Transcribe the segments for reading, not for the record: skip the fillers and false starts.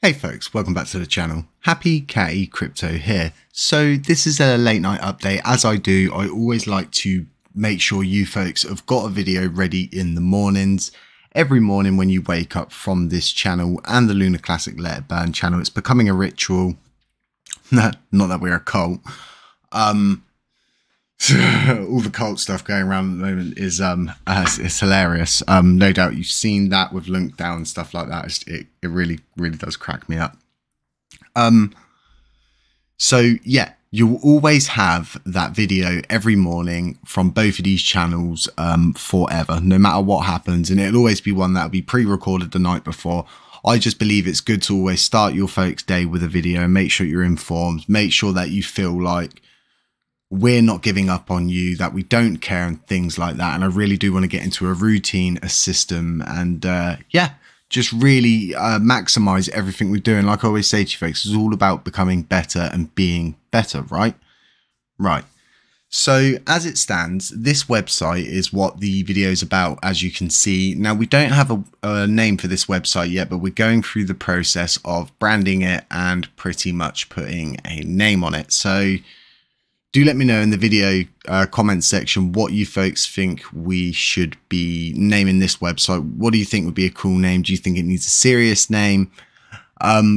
Hey folks, welcome back to the channel. Happy Catty Crypto here. So this is a late night update. As I do, I always like to make sure you folks have got a video ready in the mornings. Every morning when you wake up from this channel and the LUNACLASSIC Let It Burn channel, it's becoming a ritual. Not that we're a cult. All the cult stuff going around at the moment is it's hilarious. No doubt you've seen that with Lunk Down and stuff like that. It really does crack me up. So yeah, you'll always have that video every morning from both of these channels forever, no matter what happens, and it'll always be one that'll be pre-recorded the night before. I just believe it's good to always start your folks' day with a video and make sure you're informed, make sure that you feel like we're not giving up on you, that we don't care and things like that. And I really do want to get into a routine, a system, and yeah, just really maximize everything we do. And like I always say to you folks, it's all about becoming better and being better, right? Right. So as it stands, this website is what the video is about, as you can see. Now, we don't have a name for this website yet, but we're going through the process of branding it and pretty much putting a name on it. So do let me know in the video comment section what you folks think we should be naming this website. What do you think would be a cool name? Do you think it needs a serious name?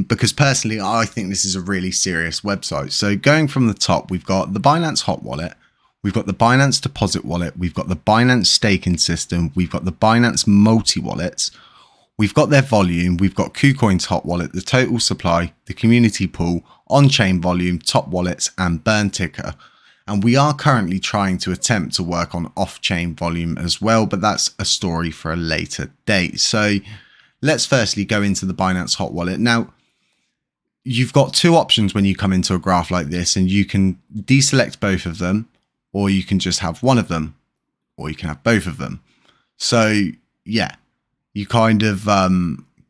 Because personally, I think this is a really serious website. So going from the top, we've got the Binance Hot Wallet, we've got the Binance Deposit Wallet, we've got the Binance Staking System, we've got the Binance Multi-Wallets, we've got their volume, we've got KuCoin's Hot Wallet, the total supply, the community pool, on-chain volume, top wallets, and burn ticker. And we are currently trying to attempt to work on off-chain volume as well, but that's a story for a later date. So let's firstly go into the Binance Hot Wallet. Now, you've got two options when you come into a graph like this, and you can deselect both of them, or you can just have one of them, or you can have both of them. So yeah, you kind of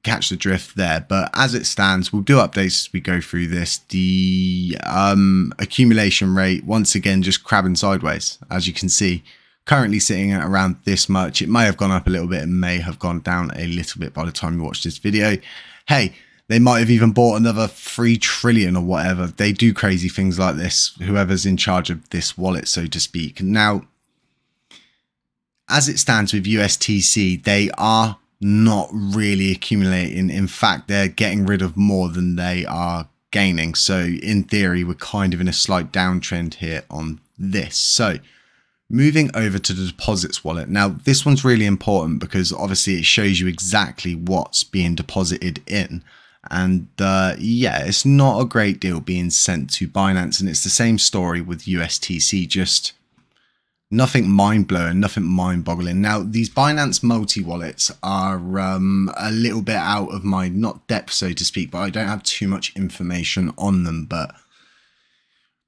catch the drift there. But as it stands, we'll do updates as we go through this. The accumulation rate, once again, just crabbing sideways, as you can see, currently sitting at around this much. It may have gone up a little bit and may have gone down a little bit by the time you watch this video. Hey, they might have even bought another 3 trillion or whatever. They do crazy things like this, whoever's in charge of this wallet, so to speak. Now, as it stands with USTC, they are not really accumulating. In fact, they're getting rid of more than they are gaining. So in theory, we're kind of in a slight downtrend here on this. So moving over to the deposits wallet. Now, this one's really important because obviously it shows you exactly what's being deposited in. And yeah, it's not a great deal being sent to Binance. And it's the same story with USTC, just nothing mind-blowing, nothing mind-boggling. Now, these Binance multi-wallets are a little bit out of my, not depth, so to speak, but I don't have too much information on them. But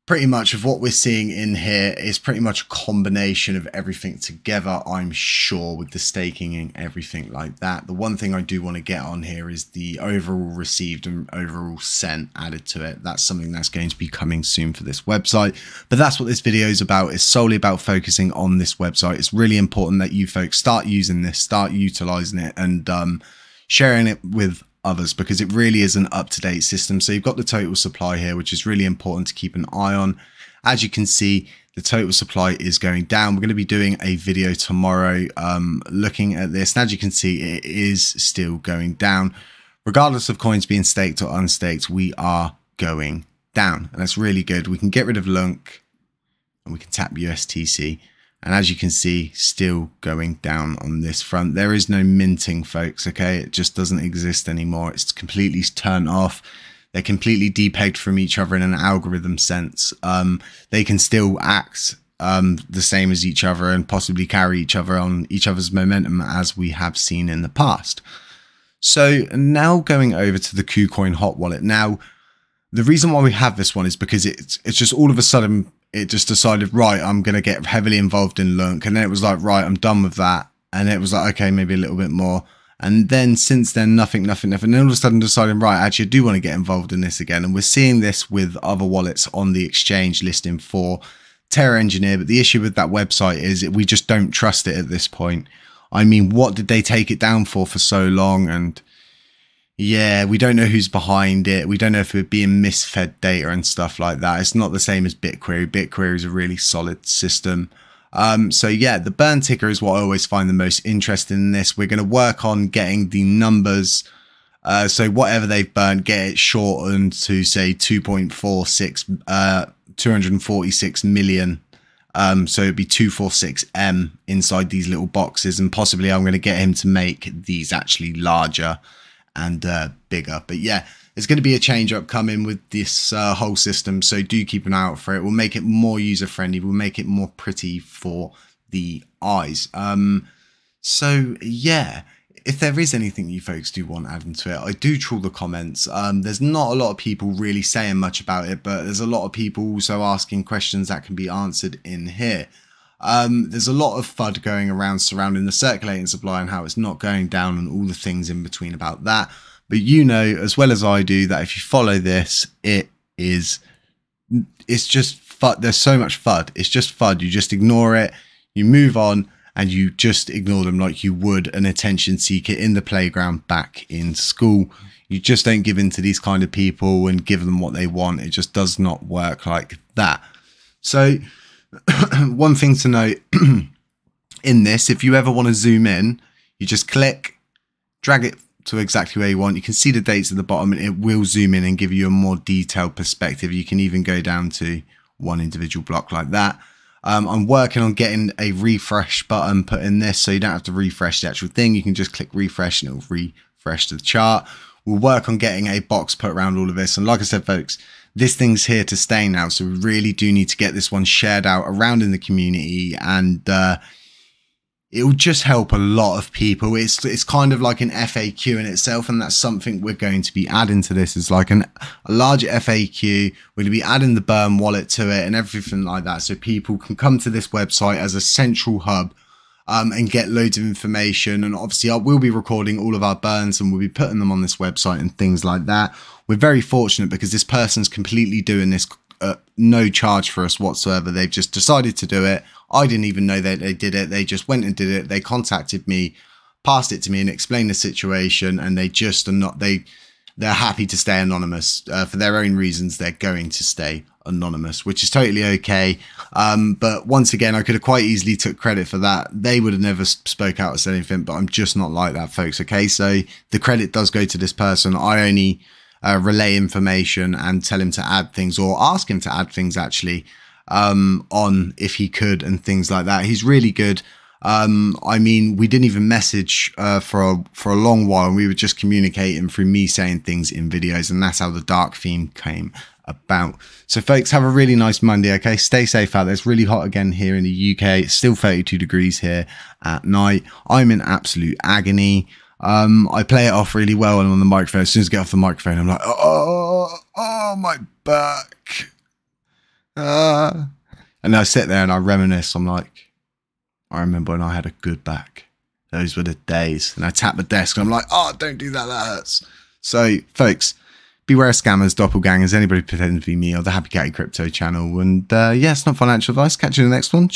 pretty much of what we're seeing in here is pretty much a combination of everything together, I'm sure, with the staking and everything like that. The one thing I do want to get on here is the overall received and overall sent added to it. That's something that's going to be coming soon for this website. But that's what this video is about. It's solely about focusing on this website. It's really important that you folks start using this, start utilizing it, and sharing it with others, because it really is an up-to-date system. So you've got the total supply here, which is really important to keep an eye on. As you can see, the total supply is going down. We're going to be doing a video tomorrow looking at this, and as you can see, it is still going down. Regardless of coins being staked or unstaked, we are going down, and that's really good. We can get rid of Lunk and we can tap USTC. And as you can see, still going down on this front. There is no minting, folks, okay? It just doesn't exist anymore. It's completely turned off. They're completely depegged from each other in an algorithm sense. They can still act the same as each other and possibly carry each other on each other's momentum, as we have seen in the past. So now going over to the KuCoin Hot Wallet. Now, the reason why we have this one is because it's just all of a sudden, it just decided, right, I'm going to get heavily involved in Lunk. And then it was like, right, I'm done with that. And it was like, okay, maybe a little bit more. And then since then, nothing. And then all of a sudden deciding, right, actually, I do want to get involved in this again. And we're seeing this with other wallets on the exchange listing for Terra Engineer. But the issue with that website is we just don't trust it at this point. I mean, what did they take it down for so long? And Yeah, we don't know who's behind it. We don't know if we're being misfed data and stuff like that. It's not the same as BitQuery. BitQuery is a really solid system. So yeah, the burn ticker is what I always find the most interesting in this. We're going to work on getting the numbers. So whatever they've burned, get it shortened to say 2.46, 246 million. So it'd be 246M inside these little boxes, and possibly I'm going to get him to make these actually larger and bigger. But yeah, there's going to be a change upcoming with this whole system, so do keep an eye out for it. We'll make it more user friendly. We'll make it more pretty for the eyes. So yeah, if there is anything you folks do want added to it, I do trawl the comments. There's not a lot of people really saying much about it, but there's a lot of people also asking questions that can be answered in here. There's a lot of FUD going around surrounding the circulating supply and how it's not going down and all the things in between about that. But you know as well as I do that if you follow this, it's just FUD. There's so much FUD. It's just FUD. You just ignore it, you move on, and you just ignore them like you would an attention seeker in the playground back in school. You just don't give in to these kind of people and give them what they want. It just does not work like that. So one thing to note in this, if you ever want to zoom in, you just click, drag it to exactly where you want. You can see the dates at the bottom and it will zoom in and give you a more detailed perspective. You can even go down to one individual block like that. I'm working on getting a refresh button put in this, so you don't have to refresh the actual thing. You can just click refresh and it'll refresh the chart. We'll work on getting a box put around all of this. And like I said, folks, this thing's here to stay now. So we really do need to get this one shared out around in the community, and it will just help a lot of people. It's kind of like an FAQ in itself, and that's something we're going to be adding to this. Is like a larger FAQ. We're going to be adding the burn wallet to it and everything like that, so people can come to this website as a central hub and get loads of information. And obviously I will be recording all of our burns and we'll be putting them on this website and things like that. We're very fortunate because this person's completely doing this no charge for us whatsoever. They've just decided to do it. I didn't even know that they did it. They just went and did it. They contacted me, passed it to me and explained the situation, and they just are not, they're happy to stay anonymous for their own reasons. They're going to stay anonymous, which is totally okay. But once again, I could have quite easily took credit for that. They would have never spoke out or said anything, but I'm just not like that, folks. Okay, so the credit does go to this person. I only relay information and tell him to add things, or ask him to add things actually, on if he could and things like that. He's really good. I mean, we didn't even message for a long while, and we were just communicating through me saying things in videos, and that's how the dark theme came about. So folks, have a really nice Monday. Okay, stay safe out there. It's really hot again here in the UK. It's still 32 degrees here at night. I'm in absolute agony. I play it off really well and on the microphone. As soon as I get off the microphone, I'm like, oh my back. And I sit there and I reminisce. I'm like, I remember when I had a good back. Those were the days. And I tap the desk and I'm like, oh, don't do that, that hurts. So folks, beware of scammers, doppelgangers, anybody pretending to be me, or the Happy Catty Crypto channel. And yeah, it's not financial advice. Catch you in the next one.